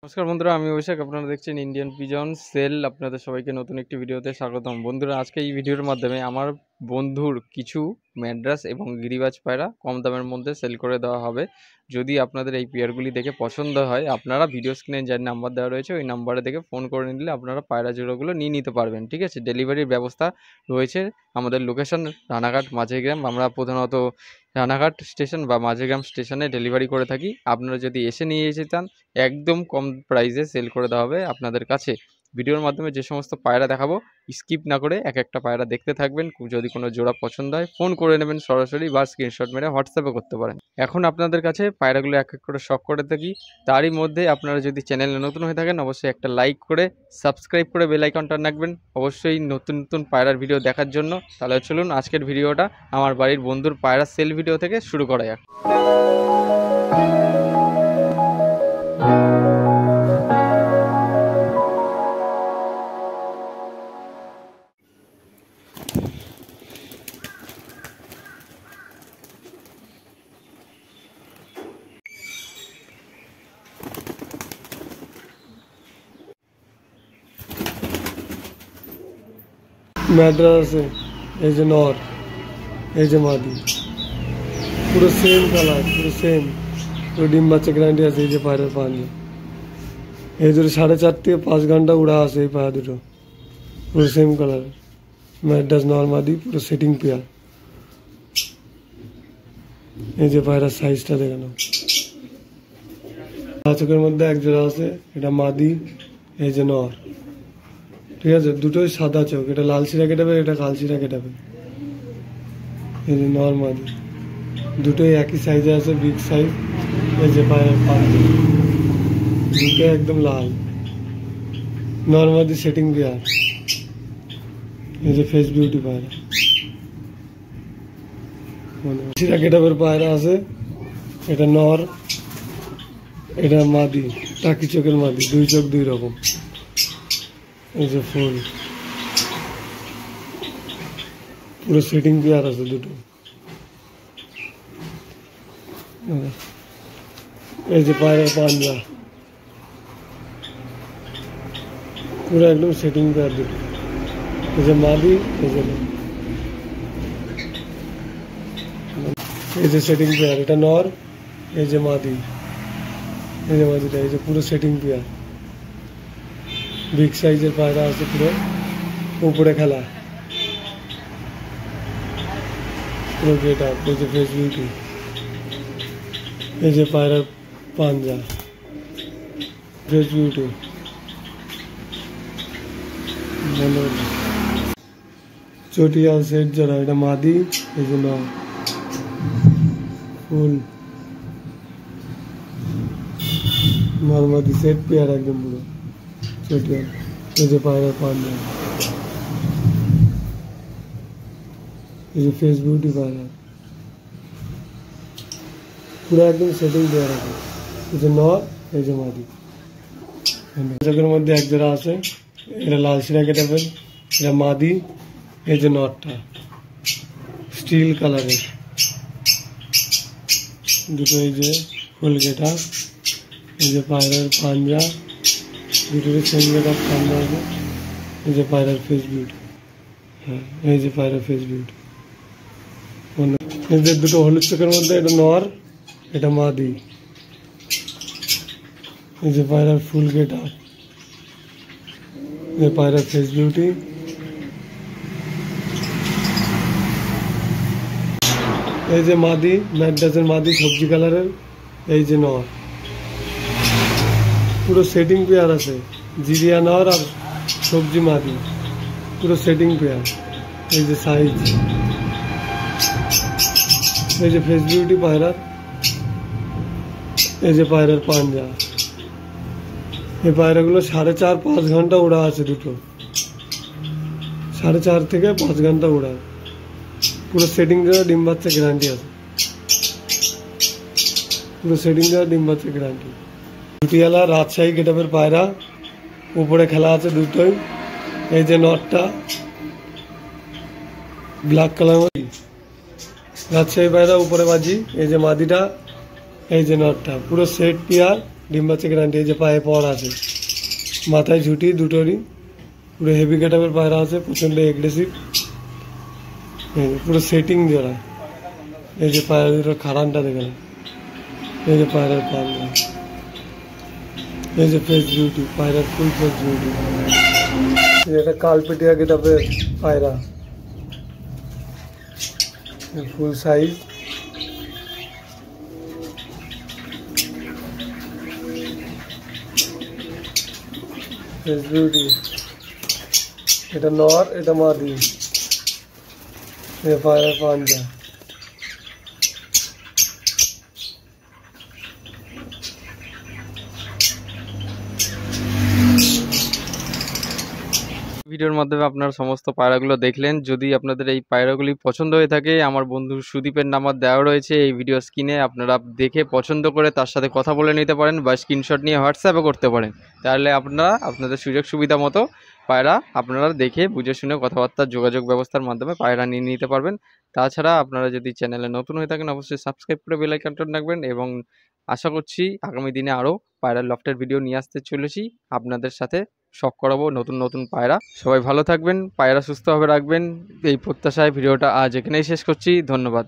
নমস্কার বন্ধুরা, আমি অভিষেক। আপনারা দেখছেন ইন্ডিয়ান পিজন সেল। আপনাদের সবাইকে নতুন একটি ভিডিওতে স্বাগতম। বন্ধুরা, আজকে এই ভিডিওর মাধ্যমে আমার বন্ধুর কিছু ম্যাড্রাস এবং গিরিবাজ পায়রা কম দামের মধ্যে সেল করে দেওয়া হবে। যদি আপনাদের এই পেয়ারগুলি দেখে পছন্দ হয়, আপনারা ভিডিও স্ক্রিনে যে নাম্বার দেওয়া রয়েছে ওই নাম্বারে দেখে ফোন করে নিলে আপনারা পায়রা জোড়াগুলো নিয়ে নিতে পারবেন। ঠিক আছে, ডেলিভারির ব্যবস্থা রয়েছে। আমাদের লোকেশন রানাঘাট মাঝেগ্রাম। আমরা প্রধানত রানাঘাট স্টেশন বা মাঝেগ্রাম স্টেশনে ডেলিভারি করে থাকি। আপনারা যদি এসে নিয়ে যেতে একদম কম প্রাইসে সেল করে দেওয়া হবে আপনাদের কাছে। ভিডিওর মাধ্যমে যে সমস্ত পায়রা দেখাবো স্কিপ না করে এক একটা পায়রা দেখতে থাকবেন। যদি কোনো জোড়া পছন্দ হয় ফোন করে নেবেন সরাসরি, বা স্ক্রিনশট মেরে হোয়াটসঅ্যাপে করতে পারেন। এখন আপনাদের কাছে পায়রাগুলো এক এক করে শখ করে থাকি। তারই মধ্যে আপনারা যদি চ্যানেলে নতুন হয়ে থাকেন অবশ্যই একটা লাইক করে সাবস্ক্রাইব করে বেল আইকনটা রাখবেন, অবশ্যই নতুন নতুন পায়রার ভিডিও দেখার জন্য। তাহলে চলুন আজকের ভিডিওটা আমার বাড়ির বন্ধুর পায়রা সেল ভিডিও থেকে শুরু করা যাক। मैड्रास एज नॉर एज मादी पूरा सेम कलर पूरा सेम पूरा डिम बच्चा ग्रांटी আছে এই যে পায়রার পাঞ্জা এই দুটো 4.5 থেকে 5 ঘন্টা উড়া আছে এই পায়রা দুটো পুরো সেম কালার मैड्रास नॉर मादी পুরো সেটিং পেয়ার। এই যে পায়রার সাইজটা দেখেন, চোখের মধ্যে এক জোড়া আছে, এটা মাদি এই যে নর। ঠিক আছে, দুটোই সাদা চোখ, এটা লাল শিরা কেটাবে, এটা কাল শিরা কেটাবে। এই যে নর্মালি দুটোই একই সাইজে আছে, বিগ সাইজ। এই যে পায়রার পাঞ্জা দুটো একদম লাল, নর্মালি সেটিং পেয়ার। এই যে ফেস বিউটি পায়রা, শিরা কেটাবের পায়রা আছে, এটা নর, এটা মাদি, টাকি চোখের মাদি, দুই চোখ দুই রকম। এই যে ফুল পুরো সেটিং পেয়ার আছে দুটো। এই যে পায়রার পাঞ্জা পুরো একদম সেটিং পেয়ার দুটো। এই যে মাদি, এই যে সেটিং পেয়ার, এটা নর, এই যে মাদি, এই যে মাদিটা, এই যে পুরো সেটিং পেয়ার। বিগ সাইজের পায়রা আছে, পুরো উপরে খেলা, পুরো গেট আপ। এই যে ফেস বিউটি, এই যে পায়রার পাঞ্জা, ফেস বিউটি। চটিয়া সেট যারা, এটা মাদি, এই যে নর, ফুল নর্মাদি সেট পেয়ার একদম পুরো চটিয়া। এই যে পায়রার পাঞ্জা, এই যে ফেস বিউটি পায়রা, পুরো একদম সেটিং পেয়ার আছে। এই যে নর, এই যে মাদি। চোখের মধ্যে এক জোড়া আছে, এটা লাল শিরা কেটাবেন, এটা মাদি, এই যে নরটা স্টিল কালারের দুটো। এই যে ফুল গেটা, এই যে পায়রার পাঞ্জা, দুটোর সেম গেটা পাঞ্জা আছে। এই যে পায়রার ফেস বিউটি, হ্যাঁ এই যে পায়রার ফেস বিউটি। এই যে দুটো হলুদ চোখের মধ্যে, এটা নর, এটা মাদি। এই যে পায়রার ফুল গেটা, এই পায়রার ফেস বিউটি। এই যে মাদি, ম্যাড্রাসের মাদি সবজি কালারের। এই যে নর, পুরো সেটিং পেয়ার আছে, জিরিয়া নর আর সবজি মাদি, পুরো সেটিং পেয়ার। এই যে সাইজ, এই যে ফেস বিউটি পায়রার, এই যে পায়রার পাঞ্জা। এই পায়রাগুলো 4.5-5 ঘন্টা উড়া আছে দুটো, 4.5 থেকে 5 ঘন্টা উড়া। পুরো সেটিং দেওয়া, ডিম বাচ্চা গ্যারান্টি আছে, পুরো সেটিং দেওয়া, ডিম বাচ্চা গ্যারান্টি। দুটিয়ালা রাজশাহী গেটাপের পায়রা, উপরে খেলা আছে দুটোই। এই যে নটটা ব্ল্যাক কালার, রাজশাহী পায়রা উপরে বাজি। এই যে মাদিটা এই যে নটটা পুরো সেট পেয়ার, ডিম বাচ্চা গ্যারান্টি। এই যে পায়ে পর আছে, মাথায় ঝুটি দুটোরই, পুরো হেভি গেটআপের পায়রা আছে, প্রচন্ড এগ্রেসিভ। পুরো সেটিং জোড়া। এই যে পায়রা দুটোর খাড়ানটা দেখেন, এই যে পায়রার পাল্লা, এই যে ফেস বিউটি, পায়রার ফুল ফেস বিউটি। এটা কালপেটিয়া গেটআপের পায়রা, ফুল সাইজ। ফেস বিউটি, এটা নর, এটা মাদি। এটা পায়রার পাঞ্জা। ভিডিওর মাধ্যমে আপনারা সমস্ত পায়রাগুলো দেখলেন। যদি আপনাদের এই পায়রাগুলি পছন্দ হয়ে থাকে, আমার বন্ধু সুদীপের নাম্বার দেওয়া রয়েছে এই ভিডিও স্ক্রিনে, আপনারা দেখে পছন্দ করে তার সাথে কথা বলে নিতে পারেন বা স্ক্রিনশট নিয়ে হোয়াটসঅ্যাপে করতে পারেন। তাহলে আপনারা আপনাদের সুযোগ সুবিধা মতো পায়রা আপনারা দেখে বুঝে শুনে কথাবার্তা যোগাযোগ ব্যবস্থার মাধ্যমে পায়রা নিয়ে নিতে পারবেন। তাছাড়া আপনারা যদি চ্যানেলে নতুন হয়ে থাকেন অবশ্যই সাবস্ক্রাইব করে বেল আইকনটা রাখবেন, এবং আশা করছি আগামী দিনে আরও পায়রার লফটের ভিডিও নিয়ে আসতে চলেছি আপনাদের সাথে। শখ করাবো নতুন নতুন পায়রা। সবাই ভালো থাকবেন, পায়রা সুস্থভাবে রাখবেন, এই প্রত্যাশায় ভিডিওটা আজ এখানেই শেষ করছি। ধন্যবাদ।